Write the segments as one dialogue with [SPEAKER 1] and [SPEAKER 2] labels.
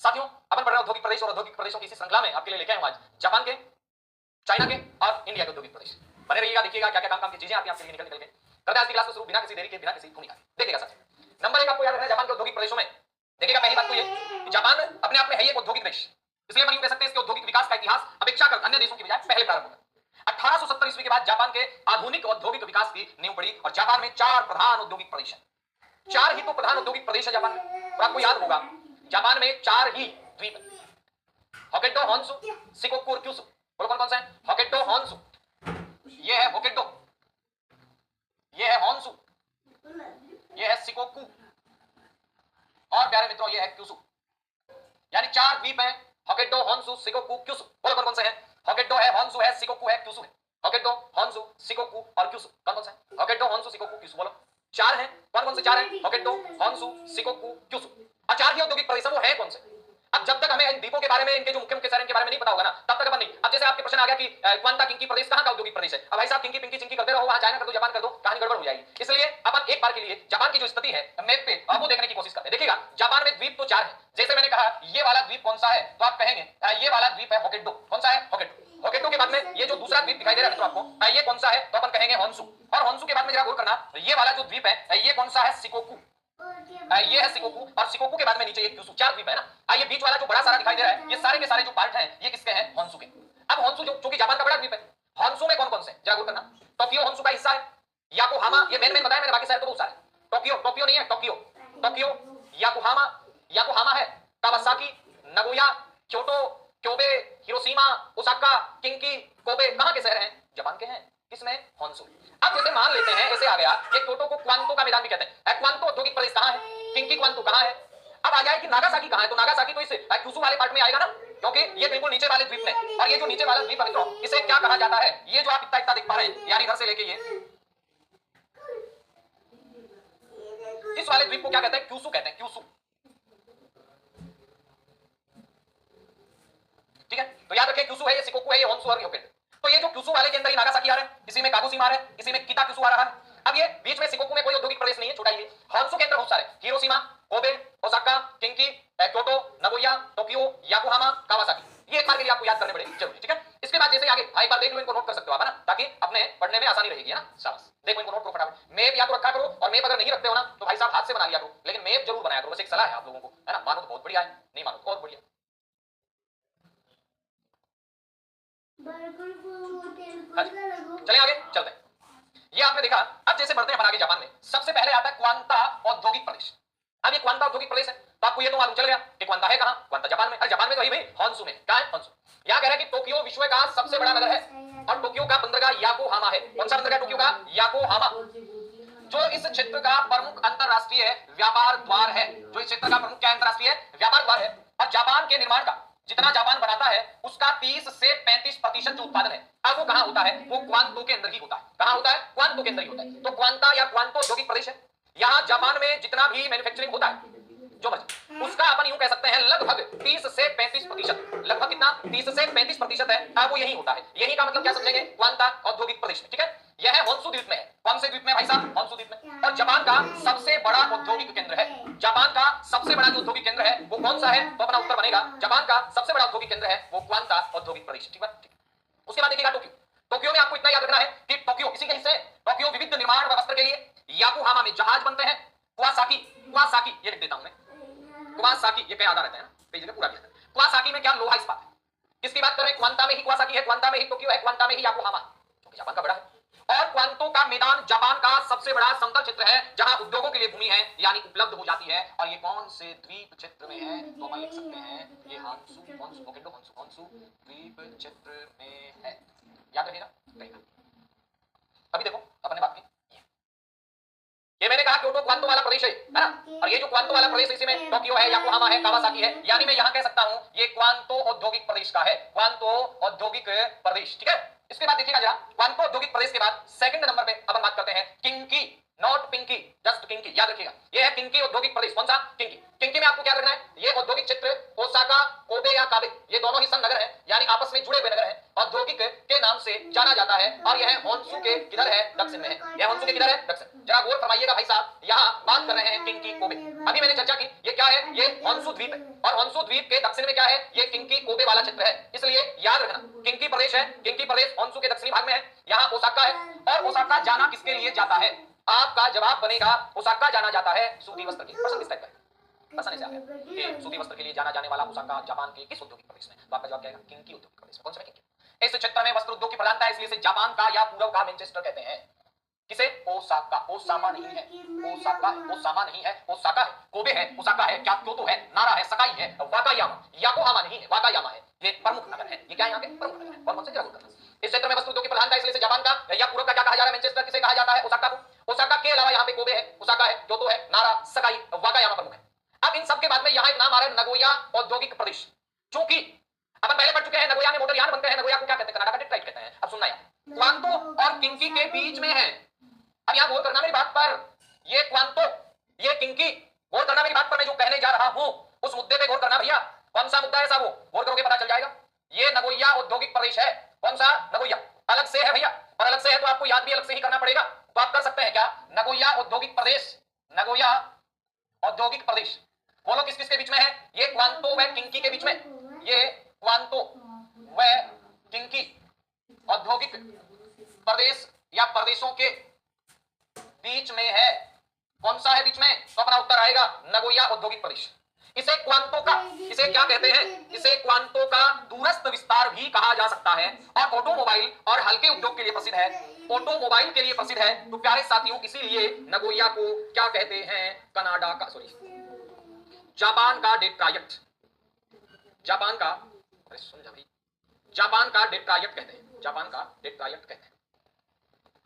[SPEAKER 1] साथियों, अपन पढ़ रहे औद्योगिक प्रदेश और औद्योगिक प्रदेशों की इसी श्रृंखला में आपके लिए लेके आए आज जापान के, चाइना के और इंडिया के औद्योगिक प्रदेश। बने रहिएगा, देखिएगा क्या क्या काम की चीजें आती हैं आपके लिए निकल निकल के। करते हैं आज की क्लास को शुरू बिना किसी देरी के, बिना किसी भूमिका के। देखिएगा साथियों, नंबर 1 आपको याद रखना है जापान के औद्योगिक प्रदेशों में। देखिएगा पहली बात तो ये कि जापान अपने आप में है एक औद्योगिक देश, इसलिए हम यूं कह सकते हैं इसके औद्योगिक विकास का इतिहास अपेक्षाकृत अन्य देशों की बजाय पहले प्रारंभ हुआ। 1870 ईस्वी के बाद जापान के आधुनिक औद्योगिक विकास की नींव पड़ी और जापान में 4 प्रधान औद्योगिक प्रदेश हैं। 4 ही तो प्रधान औद्योगिक प्रदेश है जापान में। और आपको याद होगा जापान में 4 ही द्वीप हैं, होक्काइडो, होन्शु, शिकोकू और क्यूशु। बोलो कौन कौन सा है? होक्काइडो, होन्शु, ये है होक्काइडो, ये है होन्शु, ये है शिकोकू और प्यारे मित्रों ये है क्यूशु। यानी 4 द्वीप हैं, होक्काइडो, होन्शु, शिकोकू, क्यूशु। बोलो कौन कौन से हैं? होक्काइडो है, होन्शु है, शिकोकू है, क्यूशु है। होक्काइडो, होन्शु, शिकोकू और क्यूशु कौन कौन सा है? Hokkaido, Honshu, Shikoku, Kyushu. बोलो 4 हैं। कौन कौन से 4 हैं? Hokkaido, Honshu, Shikoku, Kyushu. और 4 ही औद्योगिक प्रदेश वो है कौन से? अब जब तक हमें इन द्वीपों के बारे में, इनके जो मुख्य मुख्य शहर के बारे में नहीं पता होगा ना, तब तक अपन नहीं। अब जैसे आपके प्रश्न आ गया कि क्वांता किंकी प्रदेश कहां का औद्योगिक प्रदेश है? अब भाई साहब किंकी पिंकी चिंकी करते रहो, वहां चाइना कर दो, जापान कर दो, कहानी गड़बड़ हो जाएगी। इसलिए अपन एक बार के लिए जापान की जो स्थिति है मैप पे वो देखने की कोशिश करते हैं। देखिएगा जापान में द्वीप तो 4 है। जैसे मैंने कहा ये वाला द्वीप कौन सा है, तो आप कहेंगे ये वाला द्वीप है होक्काइडो। कौन सा है? होक्काइडो। होक्काइडो के बाद में ये जो दूसरा द्वीप दिखाई दे रहा है मित्रों आपको, ये कौन सा है? तो अपन कहेंगे होन्शु। और होन्शु के बाद में जरा गौर करना, ये वाला जो द्वीप है ये कौन सा है? शिकोकू। ये है शिकोकू और शिकोकू के बाद में नीचे ये क्यूशु। 4 द्वीप है ना। ये बीच वाला जो बड़ा सारा दिखाई दे रहा है, ये सारे के सारे जो पार्ट हैं ये किसके हैं? होन्शु के। अब होन्शु जो कि जापान का बड़ा द्वीप है, होन्शु में कौन कौन से जरा गौर करना। टोक्यो होन्शु का हिस्सा है, याकोहामा, ये मेन बताया मैंने, बाकी शहर तो बहुत सारे। टोक्यो, टोक्यो नहीं है, टोक्यो, टोक्यो, याकोहामा, याकोहामा है, Kawasaki, Nagoya, Kyoto, Kobe, Hiroshima, Osaka, Kinki, Kobe कहां के शहर हैं? जापान के हैं। किसमें? होन्शु। अब जैसे मान लेते हैं ऐसे आ गया, ये क्योटो को क्वांतो का मैदान भी कहते हैं। क्वांतो औद्योगिक प्रदेश कहां है? किंकी क्वांतो कहां है? अब आ जाए कि नागासाकी कहां है, तो नागासाकी तो इस क्यूशु वाले पार्ट में आएगा ना, क्योंकि ये बिल्कुल नीचे वाले द्वीप में। और ये जो नीचे वाला द्वीप है मित्रों, इसे क्या कहा जाता है? ये जो आप इतना इतना देख पा रहे हैं, यानी इधर से लेके ये इस वाले द्वीप को क्या कहते हैं? क्यूशु कहते हैं, क्यूशु। ठीक है, तो याद रखें क्यूशु है, ये शिकोकू है, ये होन्शु और ये होक्काइडो। तो ये जो क्यूशु वाले के अंदर ही नागासाकी आ रहा है, इसी में कागुशिमा आ रहा है, इसी में किता क्यूशु आ रहा है। अब ये बीच में शिकोकू में कोई औद्योगिक प्रदेश नहीं है, छोटा ही। होन्शु के अंदर बहुत सारे, Hiroshima, Kobe, Osaka, kinky, Kyoto, Nagoya, Tokyo, Yokohama, Kawasaki. ये एक बार के लिए आपको याद करने पड़ेंगे, जरूरी। ठीक है, इसके बाद जैसे आगे एक बार देख लो, इनको नोट कर सकते हो आप, है ना, ताकि अपने पढ़ने में आसानी रहेगी, है ना। शाबाश, देखो इनको नोट करो फटाफट। मैप या तो रखा करो, और मैप अगर नहीं रखते हो ना तो भाई साहब हाथ से बना लिया करो, लेकिन मैप जरूर बनाया करो। बस एक सलाह है आप लोगों को, है ना। मानो तो बहुत बढ़िया है, नहीं मानो तो और बढ़िया। चले आगे चलते हैं। ये आपने देखा। अब जैसे बढ़ते हैं हम आगे, जापान में सबसे पहले आता है क्वांता औद्योगिक प्रदेश। अब ये क्वांता औद्योगिक प्रदेश है, तो आपको ये तो मालूम चल गया कि क्वांता है कहां? क्वांता जापान में। अरे जापान में तो भाई होन्शु में। क्या है? होन्शु। यहां कह रहा है कि टोक्यो विश्व का सबसे बड़ा नगर है, और टोक्यो का बंदरगाह याकोहामा है। कौन सा बंदरगाह? टोक्यो का याकोहामा, जो इस क्षेत्र का प्रमुख अंतरराष्ट्रीय व्यापार द्वार है। जो इस क्षेत्र का प्रमुख क्या अंतरराष्ट्रीय व्यापार द्वार है। और जापान के निर्माण का जितना जापान बनाता है उसका 30 से 35% जो उत्पादन है, अब वो कहां होता है? वो क्वांतो के अंदर ही होता है। कहां होता है? क्वांतो के अंदर ही होता है। तो क्वांता या क्वांतो औद्योगिक प्रदेश है। यहां जापान में जितना भी मैन्युफैक्चरिंग होता है जो मर्जी, उसका अपन यूं कह सकते हैं लगभग 30 से 35%। लगभग कितना? 30 से 35% है, वो यही होता है। यही का मतलब क्या समझेंगे? क्वांता औद्योगिक प्रदेश में। ठीक है, यह है होन्शु द्वीप में है। कौन से द्वीप में भाई साहब? होन्शु द्वीप में। और जापान का सबसे बड़ा औद्योगिक केंद्र है। जापान का सबसे बड़ा जो औद्योगिक केंद्र है वो कौन सा है? तो अपना उत्तर बनेगा जापान का सबसे बड़ा औद्योगिक केंद्र है वो क्वांता औद्योगिक प्रदेश। ठीक है, उसके बाद देखिएगा टोक्यो। टोक्यो में आपको इतना याद रखना है कि टोक्यो इसी के हिस्से है। टोक्यो विविध निर्माण व वस्त्र के लिए, याकोहामा में जहाज बनते हैं, कुवासाकी, कुवासाकी ये लिख देता हूं मैं, कुवासाकी ये क्या याद रहता है ना, पेज में पूरा दिया है। कुवासाकी में क्या? लोहा इस्पात है। किसकी बात कर रहे हैं? क्वांता में ही कुवासाकी है, क्वांता में ही टोक्यो है, क्वांता में ही याकोहामा, क्योंकि जापान का बड़ा है। और क्वांतो का मैदान जापान का सबसे बड़ा समतल क्षेत्र है, जहां उद्योगों के लिए भूमि है यानी उपलब्ध हो जाती है। और ये कौन से द्वीप क्षेत्र में है? तो हम लिख सकते हैं ये Honshu, Honshu, Hokkaido, Honshu, Honshu द्वीप क्षेत्र में है। याद रखिएगा। अभी देखो अपने बात की, ये मैंने कहा क्योटो क्वांतो वाला प्रदेश है ना। और ये जो क्वांतो वाला प्रदेश, इसी में टोक्यो है, याकोहामा है, कावासाकी है। यानी मैं यहां कह सकता हूं ये क्वांतो औद्योगिक प्रदेश का है, क्वांतो औद्योगिक प्रदेश। ठीक है, इसके बाद देखिएगा जरा, क्वांतो औद्योगिक प्रदेश के बाद सेकंड नंबर पे अपन बात करते हैं kinky, not pinky, just kinky. याद रखिएगा ये है किंकी औद्योगिक प्रदेश। कौन सा? किंकी। किंकी में आपको क्या रखना है? ये औद्योगिक क्षेत्र ओसाका, कोबे या काबे, ये दोनों ही संग नगर है, यानी आपस में जुड़े हुए नगर हैं। और औद्योगिक के नाम से जाना जाता है और यह होन्शु के किधर है, दक्षिण में है। यह होन्शु के किधर है, दक्षिण। जरा गौर फरमाइएगा भाई साहब, यहाँ बात कर रहे हैं किंकी कोबे। अभी मैंने चर्चा की ये क्या है, ये होन्शु द्वीप है और होन्शु द्वीप के दक्षिण में क्या है, ये किंकी कोबे वाला क्षेत्र है। इसलिए याद रखना किंकी प्रदेश है, किंकी प्रदेश होन्शु के दक्षिणी भाग में है। यहाँ ओसाका है और ओसाका जाना किसके लिए जाता है, आपका जवाब बनेगा ओसाका जाना जाता है सूती वस्त्र के। प्रश्न किस टाइप का है, आसानी से आ गया कि सूती वस्त्र के लिए जाना जाने वाला ओसाका जापान के किस औद्योगिक प्रदेश में, तो आपका जवाब क्या आएगा, किंकी औद्योगिक प्रदेश में। कौन सा किंकी? इस क्षेत्र में वस्त्र उद्योग की प्रधानता है, इसलिए इसे जापान का या पूर्व का मैनचेस्टर कहते हैं। किसे? ओसाका। ओसामा नहीं है, ओसाका ओसामा नहीं है, ओसाका है, कोबे है, ओसाका है, क्या क्योतो है, नारा है, सकाई है, वाकायामा, याकोहामा नहीं है, वाकायामा है। ये प्रमुख नगर है, ये क्या है यहाँ के प्रमुख नगर है। कौन कौन से जरा करना। इस क्षेत्र में वस्त्र उद्योग की प्रधानता है, इसलिए जापान का या पूर्व का क्या कहा जा रहा है, मैनचेस्टर किसे कहा जाता है, ओसाका को। ओसाका के अलावा यहाँ पे कोबे है, ओसाका है, क्योतो है, नारा, सकाई, वाकायामा प्रमुख है। अब इन सबके बाद में यहाँ एक नाम आ रहा है नगोया औद्योगिक प्रदेश। चूंकि अपन पहले पढ़ चुके हैं नगोया में मोटर यान बनते हैं, नगोया को क्या कहते हैं, कनाडा का डेट्राइट कहते हैं। अब सुनना यार, क्वांतो और किंकी के बीच में है। अब यहां गौर करना मेरी बात पर, ये क्वांतो ये किंकी, गौर करना मेरी बात पर, मैं जो कहने जा रहा हूं उस मुद्दे पे गौर करना भैया। कौन सा मुद्दा है साहब, वो गौर करोगे पता चल जाएगा। ये नगोया औद्योगिक प्रदेश है। कौन सा? नगोया अलग से है भैया, और अलग से है तो आपको याद भी अलग से ही करना पड़ेगा। तो आप कर सकते हैं क्या, नगोया औद्योगिक प्रदेश, नगोया औद्योगिक प्रदेश। बोलो किस किस के बीच में है, ये क्वांतो व किंकी के बीच में। ये क्वांतो व किंकी औद्योगिक प्रदेश या प्रदेशों के बीच में है। कौन सा है बीच में, तो अपना उत्तर आएगा नगोया औद्योगिक प्रदेश। इसे क्वांतो का, इसे क्या कहते हैं, इसे क्वांतो का दूरस्थ विस्तार भी कहा जा सकता है और ऑटोमोबाइल और हल्के उद्योग के लिए प्रसिद्ध है, ऑटोमोबाइल के लिए प्रसिद्ध है। तो प्यारे साथियों इसीलिए नगोया को क्या कहते हैं, कनाडा का, सॉरी जापान का डेट्रायट, जापान का, अरे सुन जा भाई, जापान का डेट्रायट कहते हैं, जापान का डेट्रायट कहते हैं।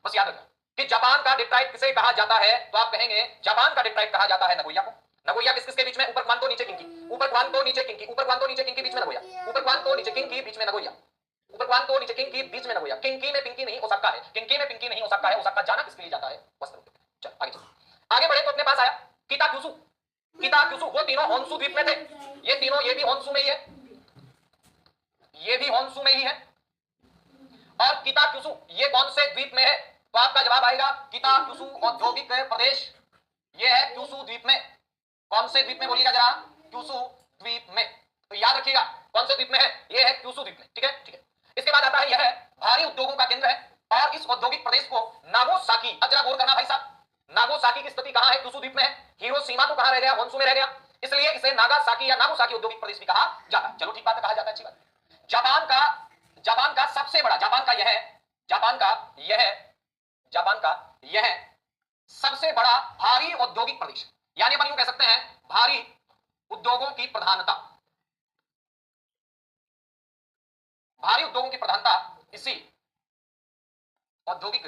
[SPEAKER 1] बस याद रखना कि जापान का डेट्राइट किसे कहा जाता है, तो आप कहेंगे जापान का डेट्राइट कहा जाता है नगोया को। नगोया किस किसके बीच में, ऊपर क्वांतो नीचे किंकी, ऊपर क्वांतो नीचे किंकी, ऊपर क्वांतो नीचे किंकी बीच में नगोया, ऊपर क्वांतो नीचे किंकी बीच में नगोया, ऊपर क्वांतो नीचे किंकी बीच में नगोया। किंकी में पिंकी नहीं ओसाका है, किंकी में पिंकी नहीं ओसाका है। ओसाका जाना किसके लिए जाता है, वस्त्र उद्योग। चल आगे चलो, आगे बढ़े तो अपने पास आया किताक्युसु। किताक्युसु वो तीनों होन्शु द्वीप में थे, ये तीनों, ये भी होन्शु में ही है, ये भी होन्शु में ही है। और किताक्युसु ये कौन से द्वीप में है, तो आपका जवाब आएगा किताक्युसु औद्योगिक प्रदेश, ये है क्युसु द्वीप में। कौन से द्वीप में बोलिएगा जरा, क्युसु द्वीप में। तो याद रखिएगा कौन से द्वीप में है, ये है क्युसु द्वीप में। ठीक है, ठीक है। इसके बाद आता है यह भारी उद्योगों का केंद्र है और इस औद्योगिक प्रदेश को नागोसाकी, अब जरा गौर करना भाई साहब, नागोसाकी की स्थिति कहां है, क्युसु द्वीप में है। हिरोशिमा तो कहां रह गया, होन्शु में रह गया, इसलिए इसे नागासाकी या नागोसाकी औद्योगिक प्रदेश भी कहा जाता है। चलो ठीक बात है, कहा जाता है, अच्छी बात। जापान का सबसे बड़ा, जापान का यह सबसे बड़ा भारी औद्योगिक प्रदेश, यानी अपन यूं कह सकते हैं भारी उद्योगों की प्रधानता, भारी उद्योगों की प्रधानता इसी औद्योगिक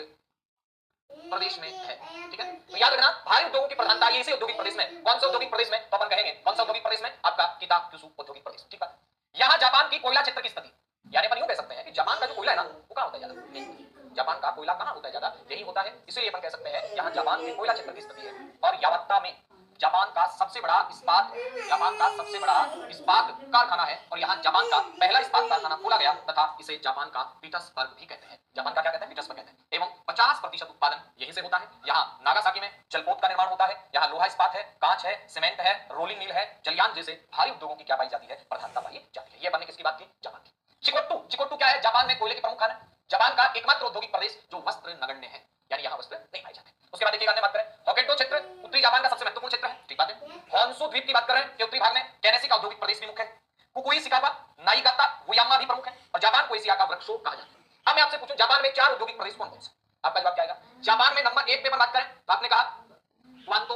[SPEAKER 1] प्रदेश में है। ठीक है, तो याद रखना भारी उद्योगों की प्रधानता ये इसी औद्योगिक प्रदेश में। कौन सा औद्योगिक प्रदेश में, तो अपन कहेंगे कौन सा औद्योगिक प्रदेश में, आपका किताक्युसु औद्योगिक प्रदेश। ठीक है, यहां जापान की कोयला क्षेत्र की स्थिति, यानी अपन यूं कह सकते हैं कि जापान का जो कोयला है ना वो कहां होता है ज्यादा, जापान का कोयला कहां होता है ज्यादा, यही होता है। इसलिए अपन कह सकते हैं यहां जापान के कोयला क्षेत्र की स्थिति है। और यावत्ता में जापान का सबसे बड़ा इस्पात, जापान का सबसे बड़ा इस्पात कारखाना है और यहाँ जापान का पहला इस्पात कारखाना खोला गया तथा इसे जापान का पीटर्सबर्ग भी कहते हैं। जापान का क्या कहते हैं, पीटर्सबर्ग कहते हैं। एवं 50% उत्पादन यहीं से होता है। यहाँ नागासाकी में जलपोत का निर्माण होता है, यहाँ लोहा इस्पात है, कांच है, सीमेंट है, रोलिंग मिल है, जलयान जैसे भारी उद्योगों की क्या पाई जाती है, प्रधानता पाई जाती है। ये बनने किसकी बात की, जापान की। चिकोट्टू, चिकोट्टू क्या है, जापान में कोयले की प्रमुख खान है, जापान का एकमात्र औद्योगिक प्रदेश जो वस्त्र नगण्य है, यानी यहाँ वस्त्र नहीं पाए जाते। उसके बाद देखिएगा अन्य बात करें, होक्काइडो क्षेत्र उत्तरी जापान का सबसे महत्वपूर्ण क्षेत्र है। ठीक बात है। होन्शु द्वीप की बात कर रहे हैं कि उत्तरी भाग में टेनेसी का औद्योगिक प्रदेश भी मुख्य है। कुकुई शिकावा, नाइगाता, गुयामा भी प्रमुख है और जापान को एशिया का वृक्षो कहा जाता है। अब मैं आपसे पूछूं जापान में 4 औद्योगिक प्रदेश कौन कौन से, आपका जवाब क्या आएगा। जापान में नंबर 1 पे बात करें तो आपने कहा क्वांतो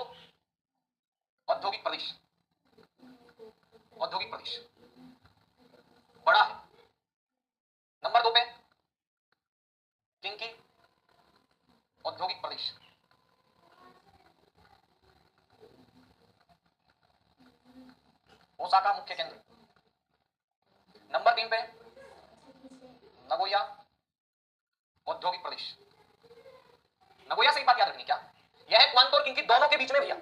[SPEAKER 1] औद्योगिक प्रदेश, औद्योगिक प्रदेश बड़ा है। नंबर 2 पे किंकी औद्योगिक प्रदेश, ओसाका मुख्य केंद्र। नंबर 3 पे नगोया औद्योगिक प्रदेश। नगोया से एक बात याद रखनी, क्या यह है क्वांतो और किंकी दोनों के बीच में भैया,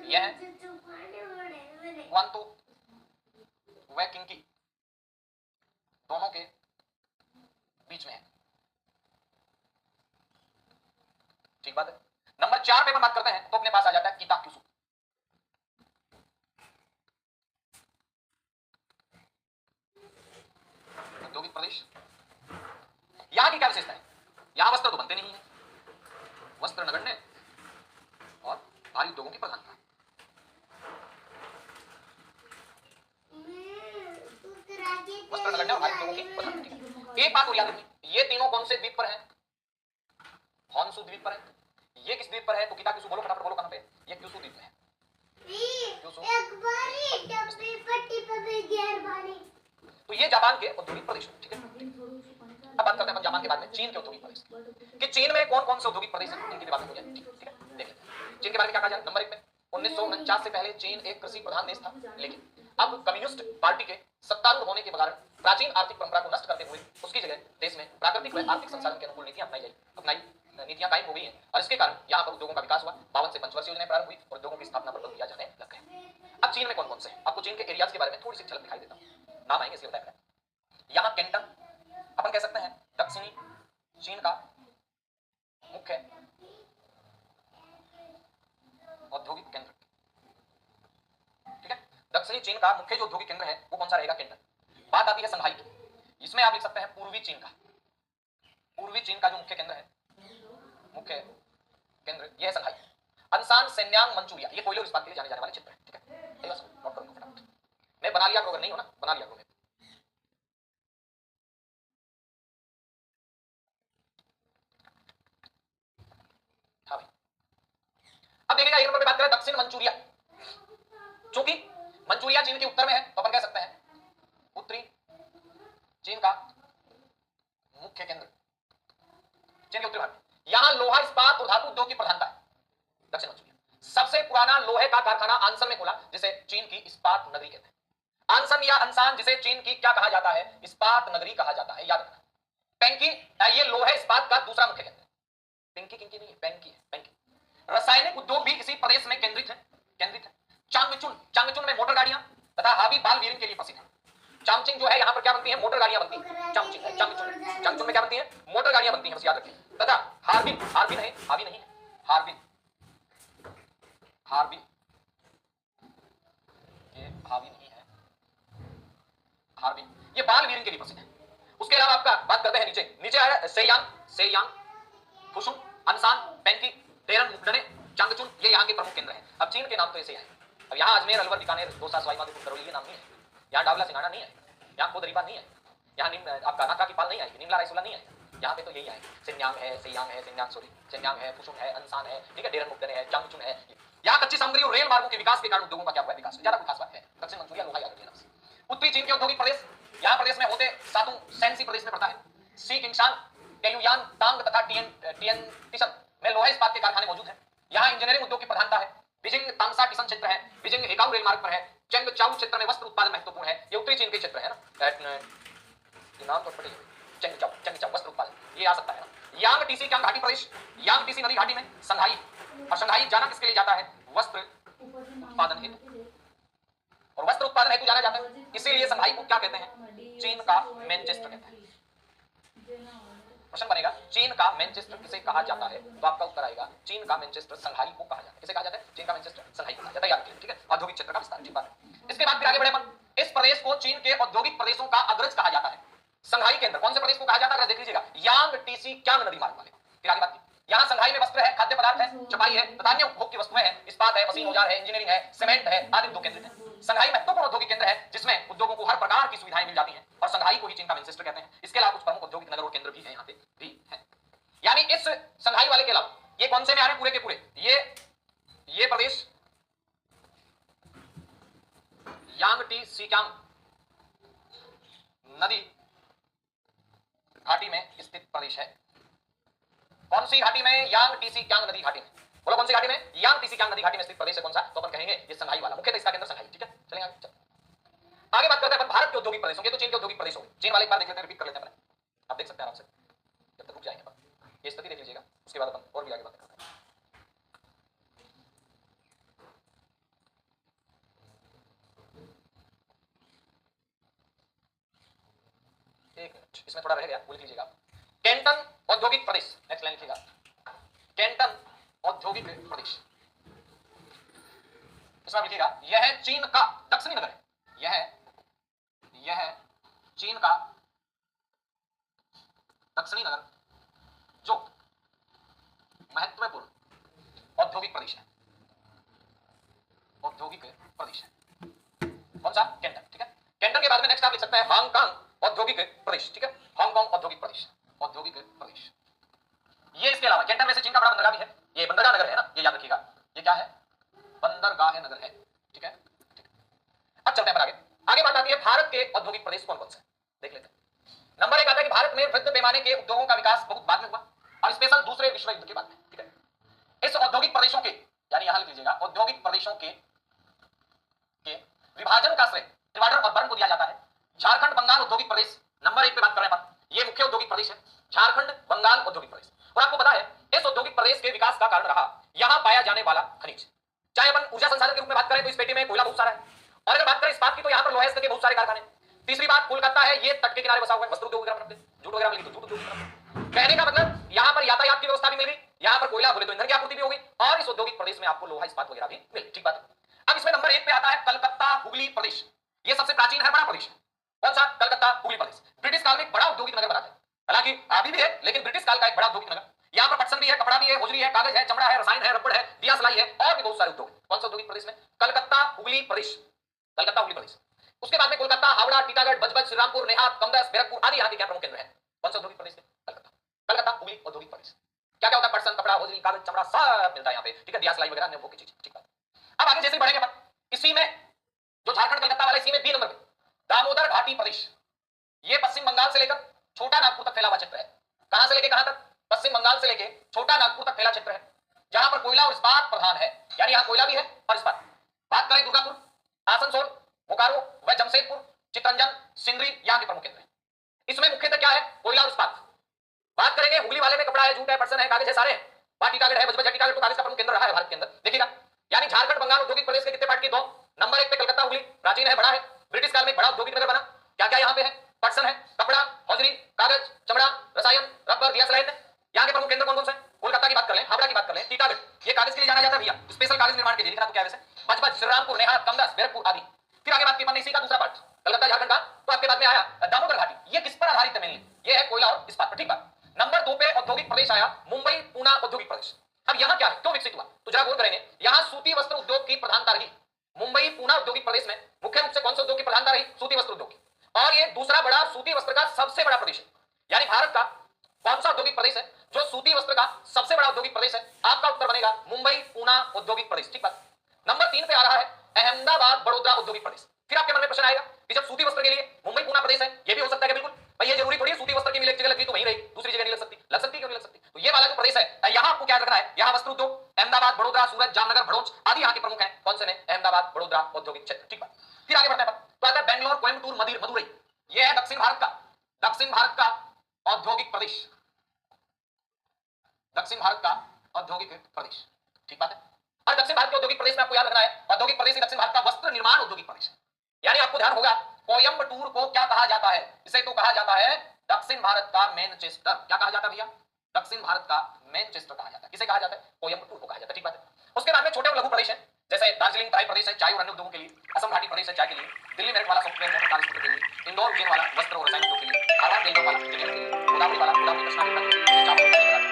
[SPEAKER 1] यह है क्वांतो व किंकी दोनों के प्रदेश। यहां की क्या विशेषता है? यहां वस्त्र तो बनते नहीं है, वस्त्र नगण्य और भारी उद्योगों की प्रधानता। वस्त्र नगण्य और भारी उद्योगों की प्रधानता। एक बात और याद रखनी, ये तीनों कौन से द्वीप पर है? हॉन्शू द्वीप पर है। ये किस द्वीप पर है? टोकिता क्यूशू, बोलो फटाफट बोलो कहां पे? ये क्यूशू द्वीप में है। तो ये जापान के औद्योगिक प्रदेश, ठीक है। अब बात करते हैं अपन जापान के बाद में चीन के औद्योगिक प्रदेश कि चीन में कौन कौन से औद्योगिक प्रदेश हैं, इनकी बात हो जाए, ठीक है। देख लेते हैं चीन के बारे में क्या कहा जाए। नंबर 1 में 1949 से पहले चीन एक कृषि प्रधान देश था, लेकिन अब कम्युनिस्ट पार्टी के सत्तारूढ़ होने के कारण प्राचीन आर्थिक परंपरा को नष्ट करते हुए उसकी जगह देश में प्राकृतिक व आर्थिक संसाधन के अनुकूल नीतियां नीतियां कायम हो गई हैं और इसके कारण यहां पर उद्योगों का विकास हुआ। 52 से पंचवर्षीय योजनाएं प्रारंभ हुई और उद्योगों की स्थापना पर बल दिया जाने लग गया। अब चीन में कौन कौन से हैं? आपको चीन के एरियाज के बारे में थोड़ी सी झलक दिखाई देता हूं, नाम आएंगे इसलिए बताया। यहां कैंटन अपन कह सकते हैं दक्षिणी चीन का मुख्य औद्योगिक केंद्र, ठीक है। दक्षिणी चीन का मुख्य जो औद्योगिक केंद्र है वो कौन सा रहेगा? कैंटन। बात आती है संघाई की, इसमें आप लिख सकते हैं पूर्वी चीन का जो मुख्य केंद्र है, मुख्य केंद्र यह है संघाई। अनसान, सेन्यांग, मंचूरिया ये कोयले और इस्पात के लिए जाने जाने वाले क्षेत्र हैं, ठीक है। नोट करूंगा फटाफट, मैं बना लिया करो, अगर नहीं हो ना बना लिया करो। हाँ भाई, अब देखिएगा एक नंबर पे बात करें दक्षिण मंचूरिया, चूंकि मंचूरिया चीन के उत्तर में है तो अपन कह सकते हैं उत्तरी चीन का मुख्य केंद्र, चीन के उत्तरी भाग में। यहां लोहा, इस्पात और धातु उद्योग की प्रधानता है। दक्षिण मंचूरिया सबसे पुराना लोहे का कारखाना आंसन में खुला, जिसे चीन की इस्पात नगरी कहते हैं। आंसन या अंसान, जिसे चीन की क्या कहा जाता है? इस्पात नगरी कहा जाता है, याद रखना। पेंकी ये लोहे इस्पात का दूसरा मुख्य केंद्र है। पिंकी किंकी नहीं है, पेंकी है, पेंकी। रासायनिक उद्योग भी इसी प्रदेश में केंद्रित है। चांगचुन में मोटर गाड़ियां तथा हावी बाल वीरिंग के लिए प्रसिद्ध है। चांगचिंग जो है यहाँ पर क्या बनती है? मोटर गाड़ियां बनती हैं। चांगचुन में क्या बनती है? मोटर गाड़ियां बनती हैं, बस याद रखिए। तथा हार्बिन है, हावी नहीं है, हार्बिन ये हावी नहीं है, हार्बिन ये बाल वीरिंग के लिए प्रसिद्ध है। उसके अलावा आपका बात करते हैं नीचे आया सेयांग, फुशुन, अनसान, पेंकी, डेरन, मुकदने, चांगचुन ये यहाँ के प्रमुख केंद्र हैं। अब चीन के नाम तो ऐसे हैं। अब यहाँ अजमेर, अलवर, बीकानेर, दौसा, सवाई माधोपुर, करौली ये नाम नहीं है। यहाँ डावला, सिंघाड़ा नहीं है, यहाँ खुद रीवा नहीं है, यहाँ आपका नाका की पाल नहीं आएगी, निमला रायसोला नहीं है। यहाँ पे तो यही आएगी, सेन्यांग है, फुशुन है, अनसान है, ठीक है, डेरन, मुकदने है, चांगचुन है। यहाँ कच्ची सामग्री और रेल मार्गों के विकास के कारण उद्योगों का क्या हुआ? विकास। ज्यादा खास बात है। दक्षिण मंचूरिया लोहा याद रखिए। उत्तरी चीन के औद्योगिक प्रदेश, यहाँ प्रदेश में होते सातों सैनसी प्रदेश में पड़ता है। सी किंगशान, टेलुयान, तांग तथा टियनटिसन में लोहे इस्पात के कारखाने मौजूद हैं। यहाँ इंजीनियरिंग उद्योग की प्रधानता है। बीजिंग तांगसा टिसन क्षेत्र है, बीजिंग हेकाऊ रेल मार्ग पर है। चेंगचाऊ क्षेत्र में वस्त्र उत्पादन महत्वपूर्ण है। ये उत्तरी चीन के क्षेत्र है ना, नाम तो पड़ेगा चेंगचाऊ वस्त्र उत्पादन, ये आ सकता है ना। यांग टीसी क्या घाटी प्रदेश, यांग टीसी नदी घाटी में संघाई, और संघाई जाना किसके लिए जाता है? वस्त्र उत्पादन हेतु, और वस्त्र उत्पादन हेतु जाना जाता है, इसीलिए संघाई को क्या कहते हैं? चीन का मैनचेस्टर कहते हैं। प्रश्न बनेगा चीन का मैनचेस्टर किसे कहा जाता है? तो आपका उत्तर आएगा चीन का मैनचेस्टर संघाई को कहा जाता है। किसे कहा जाता है? चीन का मैनचेस्टर संघाई को कहा जाता है, याद रखिए, ठीक है। औद्योगिक क्षेत्र का विस्तार, ठीक बात है। इसके बाद फिर आगे बढ़े अपन। इस प्रदेश को चीन के औद्योगिक प्रदेशों का अग्रज कहा जाता है। संघाई केंद्र कौन से प्रदेश को कहा जाता है? देख लीजिएगा, यांग टीसी क्यांग नदी मार्ग वाले। फिर आगे बात, यहाँ संघाई में वस्त्र है, खाद्य पदार्थ है, छपाई है तथा अन्य उपभोग की वस्तुएं हैं, इस्पात है, मशीन औजार है, इंजीनियरिंग है, सीमेंट है आदि उद्योग केंद्रित है। संघाई महत्वपूर्ण औद्योगिक केंद्र है जिसमें उद्योगों को हर प्रकार की सुविधाएं मिल जाती हैं और संघाई को ही चीन का मैनचेस्टर कहते हैं। इसके अलावा कुछ प्रमुख औद्योगिक नगर और केंद्र भी हैं यहाँ पे भी हैं। यानी इस संघाई वाले के अलावा ये कौन से में आ रहे हैं? पूरे के पूरे ये प्रदेश यांग टी सिक्यांग नदी घाटी में स्थित प्रदेश है। कौन सी घाटी में? यांग टी सिक्यांग नदी घाटी में। बोलो कौन सी घाटी में? यांग टी सिक्यांग नदी घाटी में स्थित प्रदेश है कौन सा? तो अपन कहेंगे ये संघाई वाला, मुख्यतः इसका केंद्र संघाई, ठीक है। चलेंगे आगे बात करते हैं अपन भारत के औद्योगिक प्रदेशों के। तो चीन के औद्योगिक प्रदेश हो गए। चीन वाले एक बार देख लेते हैं, रिपीट कर लेते हैं। आप देख सकते हैं आराम से, जब तक रुक जाएंगे अपन ये स्थिति देख लीजिएगा, उसके बाद अपन और भी आगे बात करते हैं। एक मिनट, इसमें थोड़ा रह गया, वो लिख लीजिएगा। कैंटन औद्योगिक प्रदेश, नेक्स्ट लाइन लिखिएगा, कैंटन औद्योगिक प्रदेश। इसमें लिखिएगा यह चीन का दक्षिणी नगर है। यह चीन का बाद में नेक्स्ट आप लिख सकते हैं हांगकांग औद्योगिक प्रदेश, ठीक है, हांगकांग औद्योगिक प्रदेश, औद्योगिक प्रदेश। ये इसके अलावा कैंटन में से चीन का बड़ा बंदरगाह भी है, ये बंदरगाह नगर है ना, ये याद रखिएगा, ये क्या है, बंदरगाह नगर है, ठीक है। अब चलते हैं आगे। आगे बात आती है भारत के औद्योगिक प्रदेश कौन कौन से, देख लेते हैं। नंबर 1 आता है कि भारत में वृहद पैमाने के उद्योगों का विकास बहुत बाद में हुआ और स्पेशल दूसरे विश्व युद्ध के बाद में, ठीक है। इस औद्योगिक प्रदेशों के, यानी यहां लिख लीजिएगा, औद्योगिक प्रदेशों के विभाजन का श्रेय त्रिवाड्र और बर्न को दिया जाता है। झारखंड बंगाल औद्योगिक प्रदेश नंबर 1 पे बात कर रहे हैं, ये मुख्य औद्योगिक प्रदेश है, झारखंड बंगाल औद्योगिक प्रदेश। और आपको पता है इस औद्योगिक प्रदेश के विकास का कारण रहा यहां पाया जाने वाला खनिज। चाहे अपन ऊर्जा संसाधन के रूप में बात करें तो इस पेटी में कोयला बहुत सारा है, और अगर बात करें इस्पात की तो यहां पर लोहा के बहुत सारे कारखाने। तीसरी बात, कोलकाता है ये तट के किनारे बसा हुआ है, वस्त्र उद्योग वगैरह, जूट वगैरह मिली तो जूट उद्योग। कहने का मतलब यहां पर यातायात की व्यवस्था भी मिल गई, यहां पर कोयला बोले तो ईंधन की आपूर्ति भी होगी, और इस औद्योगिक प्रदेश में आपको लोहा इस्पात वगैरह भी मिल, ठीक बात। अब इसमें नंबर 1 पे आता है कलकत्ता हुगली प्रदेश, ये सबसे प्राचीन है, बड़ा प्रदेश है। कौन सा? कलकत्ता हुगली प्रदेश। ब्रिटिश काल में बड़ा औद्योगिक नगर बना था, हालांकि अभी भी है लेकिन ब्रिटिश काल का एक बड़ा औद्योगिक नगर। यहां पर पटसन भी है, कपड़ा भी है, होजरी है, कागज है, चमड़ा है, रसायन है, रबड़ है, दिया सलाई है, और भी बहुत सारे उद्योग। कौन सा औद्योगिक प्रदेश में? कलकत्ता हुगली प्रदेश, कलकत्ता हुगली प्रदेश। उसके बाद में कोलकाता, हावड़ा, टीटागढ़, बजबज, श्रीरामपुर, नेहात, कमदस, बैरकपुर आदि यहाँ के क्या प्रमुख केंद्र है। कौन सा औद्योगिक प्रदेश है? कलकत्ता, कलकत्ता हुगली औद्योगिक प्रदेश। क्या क्या होता है? पटसन, कपड़ा, होजरी, कागज, चमड़ा सब मिलता है यहाँ पे, ठीक है, दिया सलाई वगैरह अन्य चीज, ठीक है। अब आगे जैसे बढ़ेंगे अपन, इसी में जो झारखंड कलकत्ता वाला, इसी में बी नंबर पे दामोदर घाटी प्रदेश, ये पश्चिम बंगाल से लेकर छोटा नागपुर तक फैला हुआ क्षेत्र है। कहां से लेकर कहां तक? पश्चिम बंगाल से लेकर छोटा नागपुर तक फैला क्षेत्र है, जहां पर कोयला और इस्पात प्रधान है, यानी यहां कोयला भी है और इस्पात। बात करें दुर्गापुर, आसनसोल, बोकारो व जमशेदपुर, चितरंजन, सिंदरी यहां के प्रमुख केंद्र हैं। इसमें मुख्यतः क्या है? कोयला और इस्पात। बात करेंगे हुगली वाले में कपड़ा है, जूट है, पटसन है, कागज है, सारे हैं। टीटागढ़ है, बजबज, टीटागढ़ तो कागज का प्रमुख केंद्र रहा है भारत के अंदर, देखिएगा। यानी झारखंड बंगाल औद्योगिक प्रदेश के कितने पार्ट के? 2। नंबर 1 पे कलकत्ता हुगली, प्राचीन है, बड़ा है, ब्रिटिश काल में बड़ा औद्योगिक नगर बना। क्या क्या यहाँ पे है? पटसन है, कपड़ा, हौजरी, कागज, चमड़ा, रसायन, रबर, दिया सलाई। यहाँ के प्रमुख केंद्र कौन कौन से? कोलकाता की बात कर लें, हावड़ा की बात कर लें, टीटागढ़, ये कागज के लिए जाना जाता है भैया, स्पेशल कागज निर्माण के लिए, लिखना तो क्या है वैसे, बजबज, श्रीरामपुर, नेहात, कमदस, बैरकपुर आदि। फिर आगे बात की, इसी का दूसरा पार्ट कलकत्ता झारखंड का, तो आपके बाद में आया दामोदर घाटी, ये किस पर आधारित है? मेनली ये है कोयला और इस्पात पर, ठीक बात। नंबर 2 पे औद्योगिक प्रदेश आया मुंबई पूना औद्योगिक प्रदेश। अब यहाँ क्या है, क्यों विकसित हुआ, तो जरा गौर करेंगे। यहाँ सूती वस्त्र उद्योग की प्रधानता रही। मुंबई पूना औद्योगिक प्रदेश में मुख्य रूप से कौन से उद्योग की प्रधानता रही? सूती वस्त्र उद्योग की, और ये दूसरा बड़ा सूती वस्त्र का सबसे बड़ा प्रदेश है। यानी भारत का कौन सा औद्योगिक प्रदेश है जो सूती वस्त्र का सबसे बड़ा औद्योगिक प्रदेश है? आपका उत्तर बनेगा मुंबई पूना औद्योगिक प्रदेश, ठीक बात। नंबर 3 पे आ रहा है अहमदाबाद बड़ोदरा औद्योगिक प्रदेश। फिर आपके मन में प्रश्न आएगा कि जब सूती वस्त्र के लिए मुंबई पूना प्रदेश है, ये भी हो सकता है कि बिल्कुल भाई, ये जरूरी थोड़ी है सूती वस्त्र की मिल एक जगह लगी तो वहीं रहेगी, दूसरी जगह नहीं लग सकती, लग सकती क्यों नहीं लग सकती? तो ये वाला जो प्रदेश है, यहाँ आपको क्या रखना है, यहाँ वस्त्र उद्योग, अहमदाबाद, बड़ोदरा, सूरत, जामनगर, भड़ोच आदि यहाँ के प्रमुख हैं। कौन से में? अहमदाबाद, बड़ोदरा औद्योगिक क्षेत्र, ठीक बात। फिर आगे बढ़ते हैं, तो आता है बेंगलोर, कोयम्बटूर, मदुरई, ये है दक्षिण भारत का, दक्षिण भारत का औद्योगिक प्रदेश, दक्षिण भारत का औद्योगिक प्रदेश, ठीक बात है। और दक्षिण भारत के औद्योगिक प्रदेश में आपको याद रखना है, औद्योगिक प्रदेश दक्षिण भारत का वस्त्र निर्माण औद्योगिक प्रदेश है। यानी आपको ध्यान होगा कोयम्बटूर को क्या कहा जाता है? इसे तो कहा जाता है दक्षिण भारत का मैनचेस्टर। क्या कहा जाता है भैया? दक्षिण भारत का मैनचेस्टर कहा जाता है। किसे कहा जाता है? कोयम्बटूर को कहा जाता है, ठीक बात है। उसके बाद में छोटे और लघु प्रदेश है, जैसे दार्जिलिंग तराई प्रदेश है चाय और अन्य उद्योगों के लिए, असम घाटी प्रदेश है चाय के लिए, दिल्ली मेरठ वाला सॉफ्टवेयर मोटर कार के लिए, इंदौर उज्जैन वाला वस्त्र और रसायन उद्योग के लिए, हावड़ा बेलगाम वाला इंजीनियरिंग के लिए, गोदावरी वाला गोदावरी कृष्णा के लिए,